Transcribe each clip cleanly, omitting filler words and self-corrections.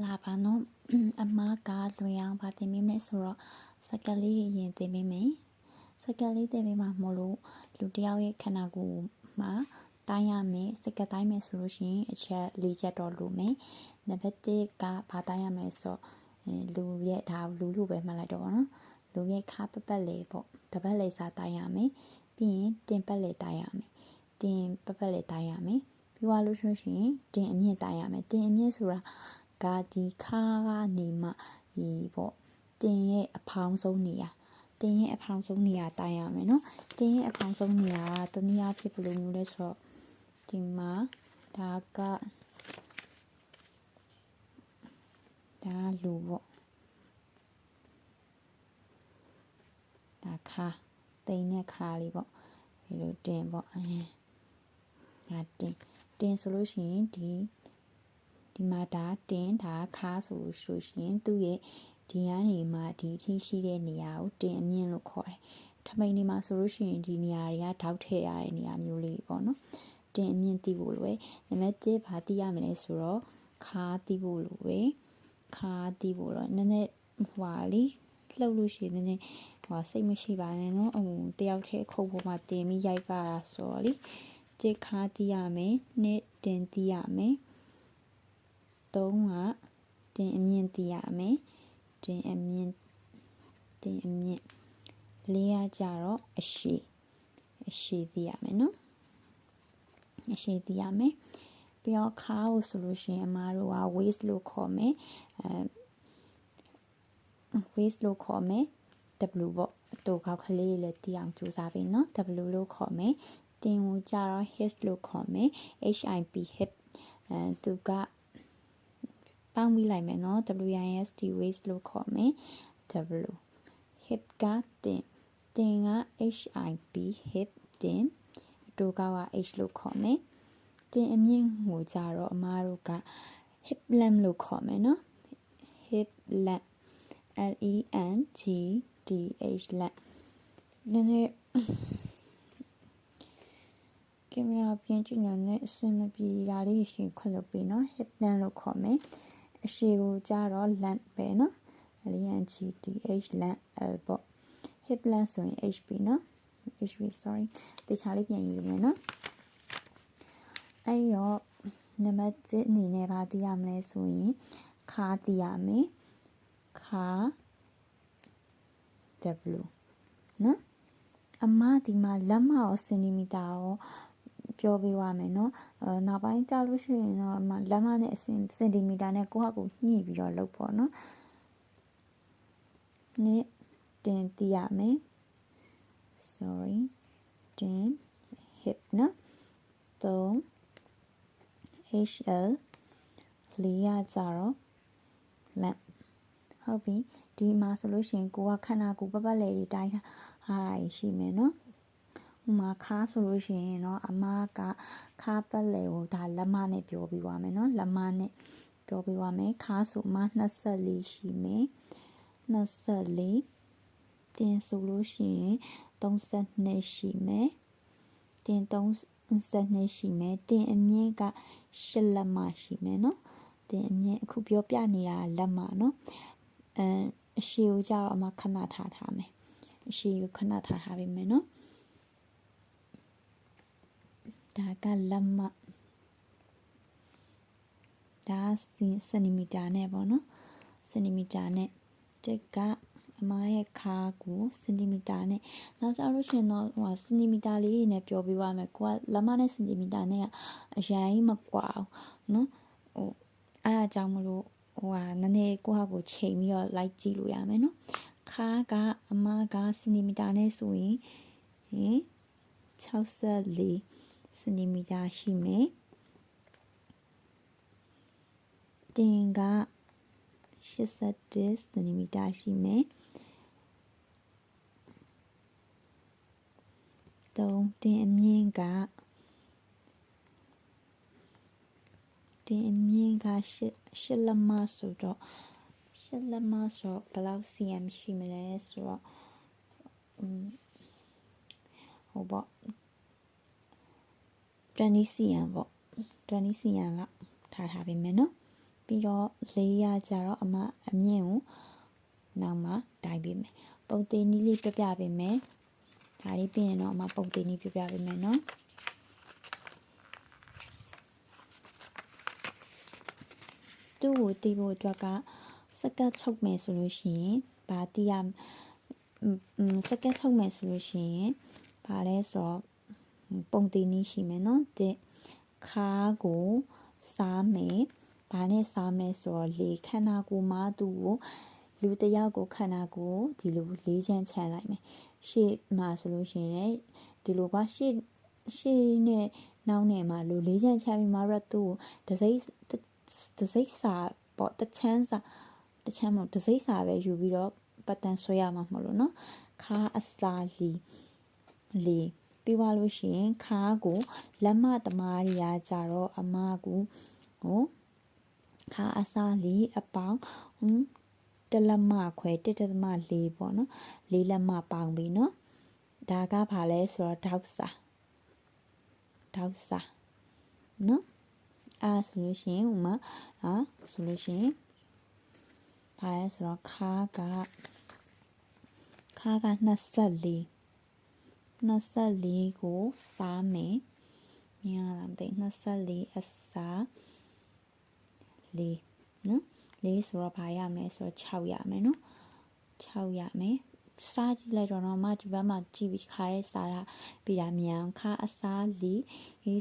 လာပါနော်အမားကလွင်အောင်ဗာတင်မိမယ်ဆိုတော့စကလေးတွေရင်တင်မိမယ်စကလေးတင်မိမှာမလို့လူတယောက်ရဲ့ခန္ဓာကိုယ်မှာတိုင်းရမယ်စကတိုင်းမယ်ဆိုလို့ရှိရင်အချက်၄ချက်တော့လိုမယ်နံပါတ်1ကဗာတိုင်းရမယ်ဆိုလူရဲ့ဒါလူလူပဲမှတ်လိုက်တော့ပါနော်လူရဲ့ခါပပတ်လေပေါ့တပတ်လေစားတိုင်းရမယ်ပြီးရင်တင်ပတ်လေတိုင်းရမယ်တင်ပတ်လေတိုင်းရမယ်ပြီးသွားလို့ရှိရင်တင်အမြင့်တိုင်းရမယ်တင်အမြင့်ဆိုတာကဒီခါကနေမှဒီပေါ့တင်ရဲ့အဖောင်းဆုံးနေရတင်ရဲ့အဖောင်းဆုံးနေရတိုင်းရမယ်နော်တင်ရဲ့အဖောင်းဆုံးနေရတနည်းအားဖြင့်ဘယ်လိုမျိုးလဲဆိုတော့ဒီမှာဒါကဒါလူပေါ့ဒါခါတိန်နဲ့ခါလေးပေါ့ဒီလိုတင်ပေါ့ဒါတင်ဆိုလို့ရှိရင်ဒီမှာဒါတင်ဒါခါဆိုလို့ရှိရင်သူ့ရဲ့ဒီကနေမှဒီအထိရှိတဲ့နေရာကိုတင်အမြင့်လို့ခေါ်တယ်ထမိန်နေမှာဆိုလို့ရှိရင်ဒီနေရာတွေကထောက်ထည့်ရတဲ့နေရာမျိုးလေးပေါ့နော်တင်အမြင့်သိဖို့လိုပဲနံပါတ်1ဘာသိရမလဲဆိုတော့ခါသိဖို့လိုပဲခါသိဖို့တော့နည်းနည်းဟွာလေးလှုပ်လို့ရှိရင်နည်းနည်းဟွာစိတ်မရှိပါနဲ့နော်တယောက်တည်းခုတ်ပေါ်မှာတင်ပြီးရိုက်ကြတာဆိုတော့လေ1ခါသိရမယ်2တင်သိရမယ်3ကတင်အမြင့်သိရမယ်တင်အမြင့်4ကကြတော့အရှိသိရမယ်နော်အရှိသိရမယ်ပြီးတော့ခါကိုဆိုလို့ရှိရင်အမားတို့က waist လို့ခေါ်မယ်waist လို့ခေါ်မယ် W ပေါ့တိုခေါက်ကလေးလည်းသိအောင်ကြိုးစားပေးနော် W လို့ခေါ်မယ်တင်ကိုကြတော့ hip လို့ခေါ်မယ် HIP hip သူကပေါင်းပြီးလိုက်မယ်နော် WIST waist လို့ခေါ်မယ် W hip ကတင်က HIP hip တင်တိုးကောက်က H လို့ခေါ်မယ်တင်အမြင့်ကိုကြတော့အမားတို့က hip length လို့ခေါ်မယ်နော် hip length LENGTH length နည်းနည်းကင်မရာပြင်ကြည့်နေတဲ့အစင်မပြေတာလေးရှင်ခွင့်လုပ်ပေးနော် hip length လို့ခေါ်မယ်အရှိကိုကြတော့ length ပဲနော် LENGTH length L ပေါ့ hip length ဆိုရင် HP နော် HP sorry တေချာလေးပြန်ရေးမယ်နော်အဲ့ရောနံပါတ်1အနေနဲ့ဗာသိရမလဲဆိုရင်ခါသိရမယ်ခါ W နော်အမဒီမှာလက်မရောစင်တီမီတာရောပြောပေးပါမယ်နော်နောက်ပိုင်းကြာလို့ရှိရင်တော့အမလက်မနဲ့စင်တီမီတာနဲ့ကိုယ့်ဟာကိုညှိပြီးတော့လုပ်ပေါ့နော်နှစ်တင်သိရမယ် sorry တင် hip နော်3 HL 4ရကြတော့ lap ဟုတ်ပြီဒီမှာဆိုလို့ရှိရင်ကိုကခန္ဓာကိုယ်ပတ်လေတွေတိုင်းထားတာရှိမယ်နော်ဥမာခါဆိုလို့ရှိရင်เนาะအမားကခါပတ်လေကိုဒါလက်မနဲ့ပြောပြပါမယ်เนาะလက်မနဲ့ပြောပြပါမယ်ခါဆိုမှ24ရှိမယ်24တင်ဆိုလို့ရှိရင်32ရှိမယ်တင်32ရှိမယ်တင်အမြင့်က8လက်မရှိမယ်เนาะတင်အမြင့်အခုပြောပြနေတာလက်မเนาะအရှိကိုကြတော့အမခဏထားမယ်အရှိကိုခဏထားပေးမယ်เนาะဒါကလက်မဒါစင်တီမီတာနဲ့ပေါ့နော်စင်တီမီတာနဲ့တက်ကအမားရဲ့ခါကိုစင်တီမီတာနဲ့နောက်ကြလို့ရှိရင်တော့ဟိုစင်တီမီတာလေးနဲ့ပြောပြပါမယ်ကိုကလက်မနဲ့စင်တီမီတာနဲ့အရင်မကွာအောင်နော်ဟိုအားအကြောင်းမလို့ဟိုဟာနည်းနည်းကိုဟာကိုချိန်ပြီးတော့လိုက်ကြည့်လို့ရမယ်နော်ခါကအမားကစင်တီမီတာနဲ့ဆိုရင်64စင်တီမီတာရှိမယ်တင်က81စင်တီမီတာရှိမယ်3တင်အမြင့်က8လက်မဆိုတော့8လက်မဆိုတော့ဘယ်လောက် cm ရှိမလဲဆိုတော့ဟိုပေါ့20 cm ပေါ့20 cm လောက်ထားပေးမယ်နော် ပြီးတော့4ရကြတော့အမြင့်ကိုနောက်မှတိုင်းပေးမယ်ပုံသေးနည်းလေးပြပြပေးမယ်ဒါလေးပြီးရင်တော့ပုံသေးနည်းပြပြပေးမယ်နော်သူ့ကိုတီးဖို့အတွက်ကစကတ်ချုပ်မယ်ဆိုလို့ရှိရင်ဗာတီးရစကတ်ချုပ်မယ်ဆိုလို့ရှိရင်ဗာလဲဆိုတော့ပုံသေးနည်းရှိမယ်နော်တဲ့ခါကိုစားမယ်ဘာနဲ့စားမယ်ဆိုတော့လေခန္ဓာကိုယ်မှာသူ့ကိုလူတယောက်ကိုခန္ဓာကိုယ်ဒီလိုလေးချမ်းချလိုက်မယ်ရှေ့မှာဆိုလို့ရှိရင်ဒီလိုကရှေ့နဲ့နောက်နဲ့မှာလူလေးချမ်းချပြီးမှတော့သူ့ကိုတစိမ့်စာပေါ့တချမ်းမဟုတ်တစိမ့်စာပဲယူပြီးတော့ပတ်တန်းဆွဲရမှာမဟုတ်လို့နော်ခါအစာလီပြီးသွားလို့ရှိရင်ခါကိုလက်မသမားတွေကကြတော့အမကူဟိုခါအစာလီအပေါင်းတလက်မခွဲ1.4ပေါ့နော်4လက်မပေါင်းပြီနော်ဒါကဘာလဲဆိုတော့ဒေါက်စာနော်ဆိုလို့ရှိရင်ဥမာဆိုလို့ရှိရင်ဘာလဲဆိုတော့ခါက24ကိုစားမယ်မြင်ရလားမသိ24အစား4နော်4ဆိုတော့ဘာရမလဲဆိုတော့6ရမယ်နော်6ရမယ်စားကြည့်လိုက်တော့မှဒီဘက်မှာကြည့်ပြီးခါရဲစားတာပြီးတာမြန်ခါအစား4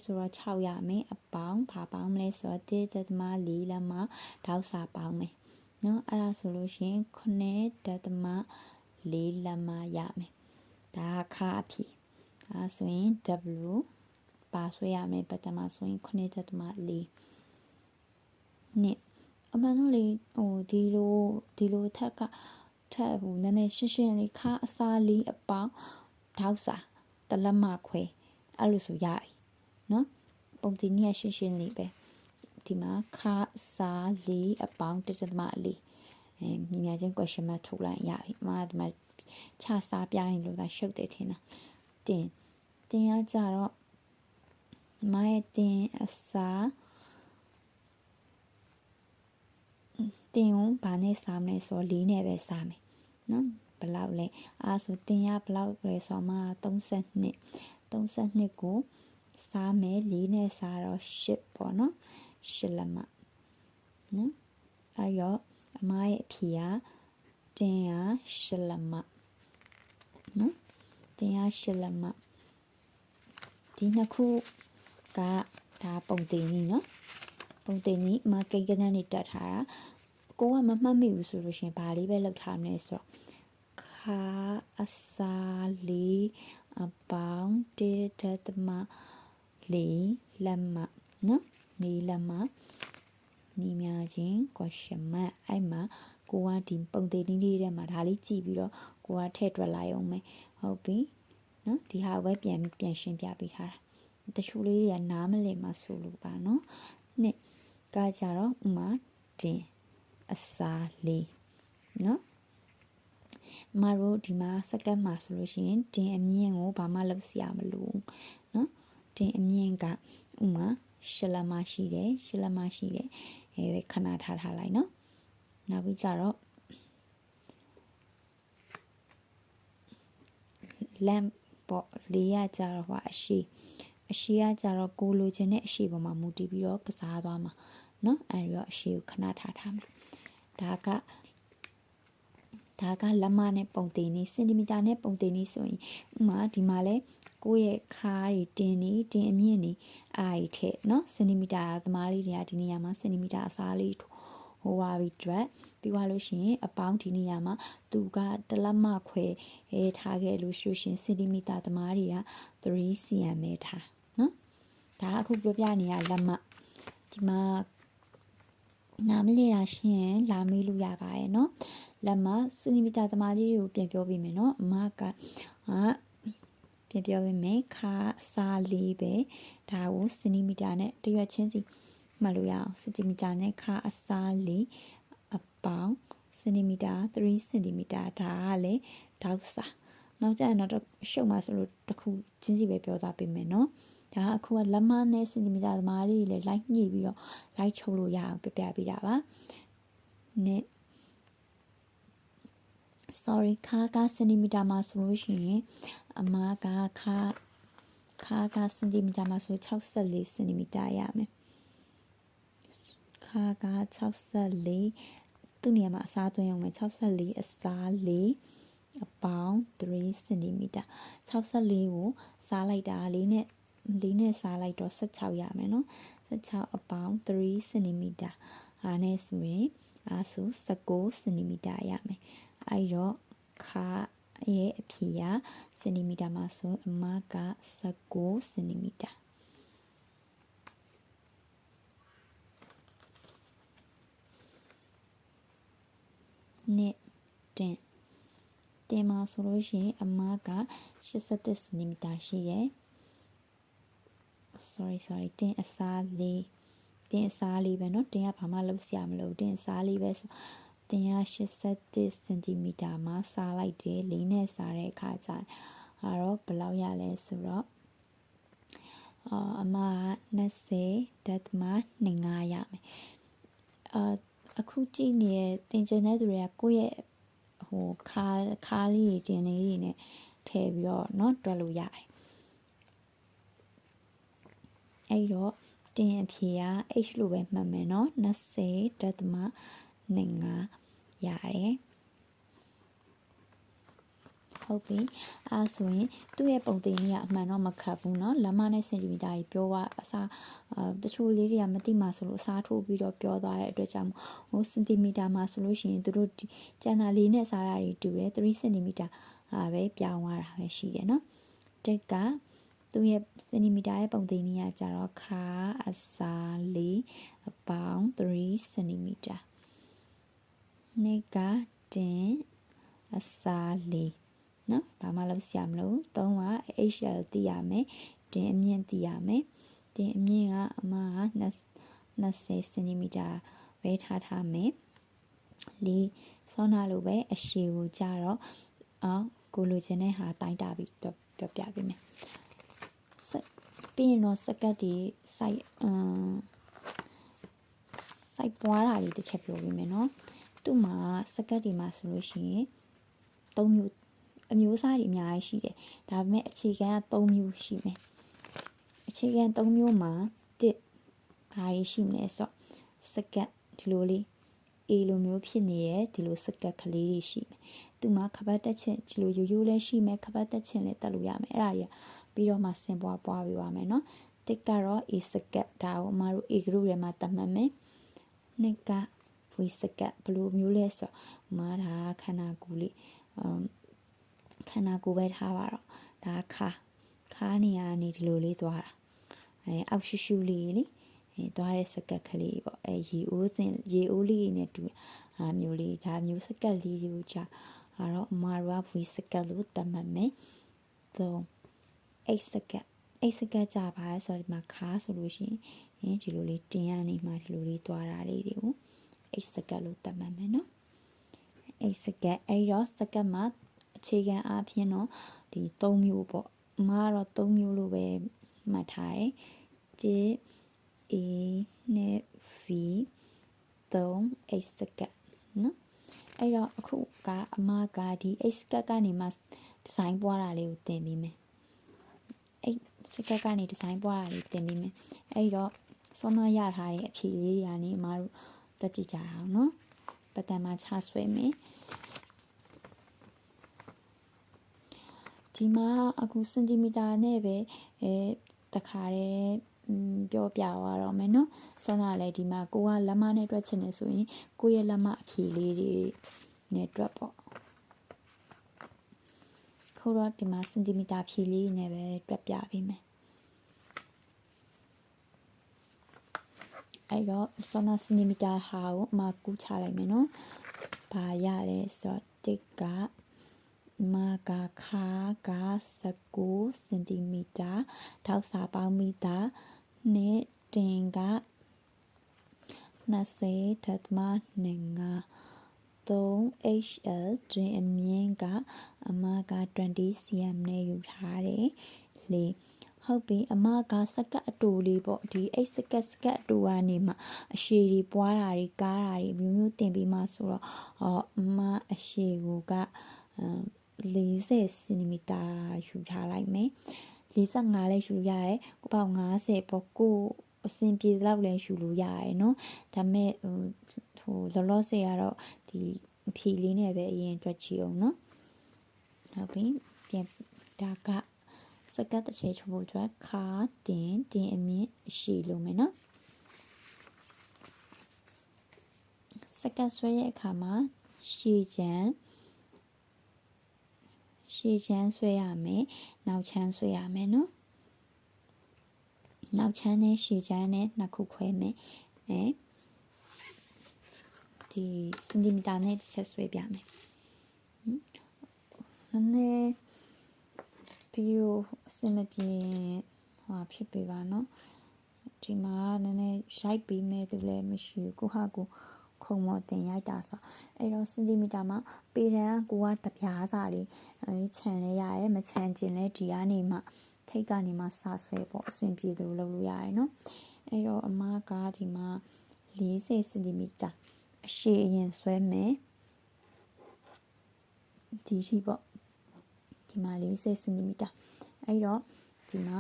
ဆိုတော့6ရမယ်အပေါင်းဘာပေါင်းမလဲဆိုတော့1.4လက်မဒေါက်စာပေါင်းမယ်နော်အဲ့ဒါဆိုလို့ရှိရင်9.4လက်မရမယ်ဒါခါအဖြစ်ဒါဆိုရင် W ပါဆွဲရမယ်ပထမဆိုရင်9.4နှစ်အမှန်တော့လေဒီလိုထက်ဟိုနည်းနည်းရှင်းလေးခါအစားလေးအပေါင်းဒေါက်စာတလက်မခွဲအဲ့လိုဆိုရပြီနော်ပုံတင်နည်းရှင်းလေးပဲဒီမှာခါအစားလေးအပေါင်း1.4မြင်ရချင်း question mark ထုတ်လိုက်ရပြီဒီမှာခြာစားပြရင်လို့ဒါရှုပ်တယ်ထင်တာတင်ရကြတော့မရဲ့တင်အစားတင်ကိုဘာနဲ့စားမလဲဆိုတော့4နဲ့ပဲစားမယ်နော်ဘယ်လောက်လဲဆိုတင်ရဘယ်လောက်လဲဆိုမှ32ကိုစားမယ်4နဲ့စားတော့8ပေါ့နော်8လက်မနော်အဲ့ရောအမရဲ့အဖြေကတင်ရ8လက်မနော်တင်ရ8လက်မဒီနှစ်ခုကဒါပုံတင်ကြီးနော်ပုံတင်ကြီးအမကိန်းကနန်းနေတက်ထားတာကိုကမမှတ်မိဘူးဆိုလို့ရှင်ဘာလေးပဲလောက်ထားမလဲဆိုတော့ခါအစာလေးအပေါင်း1.4လက်မနော်4လက်မညီများချင်း question mark အဲ့မှာကိုကဒီပုံသေးလေးထဲမှာဒါလေးကြည့်ပြီးတော့ကိုကထည့်တွက်လိုက်အောင်မယ်ဟုတ်ပြီနော်ဒီဟာပဲပြန်ရှင်းပြပေးထားတာတချို့လေးတွေကနားမလည်မှဆိုလို့ပါနော်နှစ်ကကြတော့ဥမာတင်အစာလေးနော်မတို့ဒီမှာစက္ကန့်မှာဆိုလို့ရှိရင်တင်အမြင့်ကိုဘာမှလုပ်စရာမလိုနော်တင်အမြင့်ကဥမာ8လက်မရှိတယ်ခဏထားလိုက်နော်နောက်ပြီးကြတော့လမ်းပေါ့4ရကြတော့အရှိကကြတော့ကိုလိုချင်တဲ့အရှိပေါ်မှာမူတည်ပြီးတော့ကစားသွားမှာနော်အဲ့တော့အရှိကိုခဏထားမယ်ဒါကလက်မနဲ့ပုံသေးနေစင်တီမီတာနဲ့ပုံသေးနေဆိုရင်ဥမာဒီမှာလဲကိုယ့်ရဲ့ခါးတွေတင်အမြင့်နေအားထက်နော်စင်တီမီတာသမားလေးတွေကဒီနေရာမှာစင်တီမီတာအစားလေးဟိုပါပြီးတွက်ပြီးသွားလို့ရှိရင်အပေါင်းဒီနေရာမှာသူကတလက်မခွဲထားခဲ့လို့ရှိရင်စင်တီမီတာသမားတွေက3 cm ပဲထားနော်ဒါအခုပြောပြနေရလက်မဒီမှာနားမလည်တာရှင်းလာမေးလို့ရပါတယ်နော်လက်မစင်တီမီတာသမားလေးကိုပြန်ပြောပေးမယ်နော်အမကပြန်ပြောပေးမယ်ခါစားလေးပဲဒါကိုစင်တီမီတာနဲ့တရွက်ချင်းစီမှတ်လို့ရအောင်စင်တီမီတာနဲ့ခါအစားလေးအပေါင်းစင်တီမီတာ3စင်တီမီတာဒါကလည်းဒေါက်စာနောက်ကျရင်တော့ရှုပ်မှာဆိုလို့တစ်ခုချင်းစီပဲပြောသားပေးမယ်နော် ဒါအခုကလက်မနဲ့စင်တီမီတာသမားလေးတွေလည်းလိုက်ညှိပြီးတော့လိုက်ချုပ်လို့ရအောင်ပြပြပေးတာပါနဲ့ sorry ခါကစင်တီမီတာမှာဆိုလို့ရှိရင်အမကခါကစင်တီမီတာမှာဆို64စင်တီမီတာရမယ်ခါက64သူ့နေရာမှာအစားသွင်းအောင်မယ်64အစား4အပေါင်း3စင်တီမီတာ64ကိုစားလိုက်တာ4နဲ့စားလိုက်တော့16ရမယ်နော်16အပေါင်း3စင်တီမီတာအားနဲ့ဆိုရင်19စင်တီမီတာရမယ်အဲ့တော့ခါရဲ့အဖြေကစင်တီမီတာမှာဆိုအမက19စင်တီမီတာနဲ့တင်မှာဆိုလို့ရှိရင်အမက81စင်တီမီတာရှိရယ် sorry တင်အစားလေးပဲเนาะတင်ကဘာမှလုပ်စရာမလိုတင်အစားလေးပဲဆိုတင်က81စင်တီမီတာမှာစားလိုက်တယ်၄နဲ့စားတဲ့အခါကျတော့ဘယ်လောက်ရလဲဆိုတော့အမက20.25ရမယ်အခုကြည့်နေတဲ့တင်ကျင်တဲ့သူတွေကကိုယ့်ရဲ့ဟိုခါလေးတွေတင်လေးတွေနဲ့ထည့်ပြီးတော့เนาะတွက်လို့ရတယ်အဲ့တော့တင်အဖြေက h လို့ပဲမှတ်မယ်เนาะ20.25ရတယ်ဟုတ်ပြီအဲဆိုရင်သူ့ရဲ့ပုံသင်ကြီးကအမှန်တော့မခတ်ဘူးเนาะလက်မနဲ့စင်တီမီတာကြီးပြောသွားအစားတချို့လေးတွေကမသိမှဆိုလို့အစားထိုးပြီးတော့ပြောသွားတဲ့အတွက်ကြောင့်ဟိုစင်တီမီတာမှာဆိုလို့ရှိရင်သူတို့ကျန်တာလေးနဲ့စားတာတွေတူတယ်3စင်တီမီတာပဲပြောင်းသွားတာပဲရှိတယ်เนาะတက်ကသူ့ရဲ့စင်တီမီတာရဲ့ပုံသင်ကြီးကကြတော့ခါအစား4အပေါင်း3စင်တီမီတာနှစ်ကတင်အစား4နော်ဘာမှလုပ်စရာမလို3က HL သိရမယ်တင်အမြင့်သိရမယ်တင်အမြင့်ကအမက20စင်တီမီတာပဲထားမယ်4ဆောနာလိုပဲအရှည်ကိုကြတော့ကိုလိုချင်တဲ့ဟာတိုင်းတာပြီးပြောပြပေးမယ်ပြီးရင်တော့စကတ်ဒီစိုက်ပွားတာလေးတစ်ချက်ပြောပေးမယ်နော်သူ့မှာစကတ်ဒီမှာဆိုလို့ရှိရင်3မျိုးအမျိုးအစားတွေအများကြီးရှိတယ်ဒါပေမဲ့အခြေခံက3မျိုးရှိမယ်အခြေခံ3မျိုးမှာဘာတွေရှိမလဲဆိုတော့စကတ်ဒီလိုလေး A လိုမျိုးဖြစ်နေရဲ့ဒီလိုစကတ်ကလေးတွေရှိမယ်သူမှာခပတ်တက်ချင်ဒီလိုရိုးလည်းရှိမယ်ခပတ်တက်ချင်လည်းတက်လို့ရမယ်အဲ့ဒါကြီးပြီးတော့မှဆင်ပွားပေးပါမယ်နော်တစ်ကတော့ A စကတ်ဒါကိုအမတို့ A group ထဲမှာတတ်မှတ်မယ်နှစ်က V စကတ်ဘယ်လိုမျိုးလဲဆိုတော့အမဒါခန္ဓာကိုယ်လေးခန္ဓာကိုယ်ပဲထားပါတော့ဒါခါနေရနေဒီလိုလေးသွားတာအောက်ရှူလေးလေသွားတဲ့စကတ်ကလေးပေါ့ရေအိုးလေးနဲ့တူမျိုးလေးဒါမျိုးစကတ်လေးတွေကိုကြာတော့အမတို့က V စကတ်လို့တတ်မှတ်မယ်8စကတ်ကြာပါဆိုတော့ဒီမှာခါဆိုလို့ရှိရင်ဒီလိုလေးတင်ရနေမှဒီလိုလေးသွားတာလေးတွေကို8စကတ်လို့တတ်မှတ်မယ်နော်8စကတ်အဲ့တော့စကတ်မှာအခြေခံအားဖြင့်တော့ဒီ3မျိုးပေါ့အမကတော့3မျိုးလို့ပဲမှတ်ထားတယ်J A နဲ့ V 3 8စကတ်နော်အဲ့တော့အခုကအမကဒီ8စကတ်ကနေမှဒီဇိုင်းပွားတာလေးကိုတင်ပြီးမယ်8စကတ်ကနေဒီဇိုင်းပွားတာလေးတင်ပြီးမယ်အဲ့တော့စောနာရထားတဲ့အဖြေလေးတွေကနေအမတို့တွက်ကြည့်ကြအောင်နော်ပတ်တန်မှာချဆွဲမယ်ဒီမှာအခုစင်တီမီတာနဲ့ပဲတခါတည်းပြောပြသွားတော့မယ်နော်ဆောနာလည်းဒီမှာကိုကလက်မနဲ့တွက်ချင်တယ်ဆိုရင်ကိုရဲ့လက်မအဖြေလေးတွေနဲ့တွက်ပေါ့ခိုးတော့ဒီမှာစင်တီမီတာဖြေလေးနဲ့ပဲတွက်ပြပေးမယ်အဲ့တော့ဆောနာစင်တီမီတာဟာကိုအမကူးချလိုက်မယ်နော်ဘာရလဲဆိုတော့တစ်ကမာကခါက19စင်တီမီတာထောက်စာပေါင်းမီတာနဲ့တင်က20.25 3HL တင်အမြင့်ကအမက20 cm နဲ့ယူထားတယ်လေဟ ဟုတ်ပြီအမကစကတ်အတူလေးပေါ့ဒီအဲ့စကတ်အတူကနေမှအရှည်တွေပွားတာတွေကားတာတွေမျိုးတင်ပြီးမှဆိုတော့အမအရှည်ကိုက40စင်တီမီတာယူထားလိုက်မယ်45လည်းယူရတယ်ကိုပေါင်50ပေါ့ကိုအဆင်ပြေလောက်လည်းယူလို့ရတယ်နော်ဒါပေမဲ့လောလောဆယ်ကတော့ဒီဖြီလေးနဲ့ပဲအရင်တွက်ကြည့်အောင်နော်ဟုတ်ပြီပြန်ဒါကစကတ်တစ်ချေချိုးဖို့အတွက်ခါတင်အမြင့်ရှည်လို့မယ်နော်စကတ်ဆွဲရဲ့အခါမှာရှည်ချမ်းဆွဲရမယ်နောက်ချမ်းဆွဲရမယ်နော်နောက်ချမ်းနဲ့ရှည်ချမ်းနဲ့နှစ်ခုခွဲမယ်ဒီစင်တီမီတာနဲ့တစ်ချက်ဆွဲပြမယ်နည်းနည်းပြီးတော့အစမပြေဖြစ်ပေးပါနော်ဒီမှာနည်းနည်းရိုက်ပြီးမဲ့သူလည်းမရှိဘူးကိုဟာကိုခုံမော်တင်ရိုက်တာဆိုအဲ့တော့စင်တီမီတာမှာပေတန်းကကိုကတပြားစာလေးခြံလဲရတယ်မခြံကျင်လဲဒီကနေမှထိတ်ကနေမှစဆွဲပေါ့အဆင်ပြေသလိုလုပ်လို့ရတယ်နော်အဲ့တော့အမကဒီမှာ40စင်တီမီတာအရှည်အရင်ဆွဲမယ်ဒီရှိပေါ့ဒီမှာ40စင်တီမီတာအဲ့တော့ဒီမှာ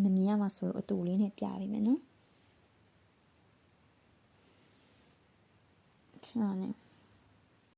မမြင်ရမှာဆိုတော့အတူလေးနဲ့ပြပေးမယ်နော်ခဏနဲ့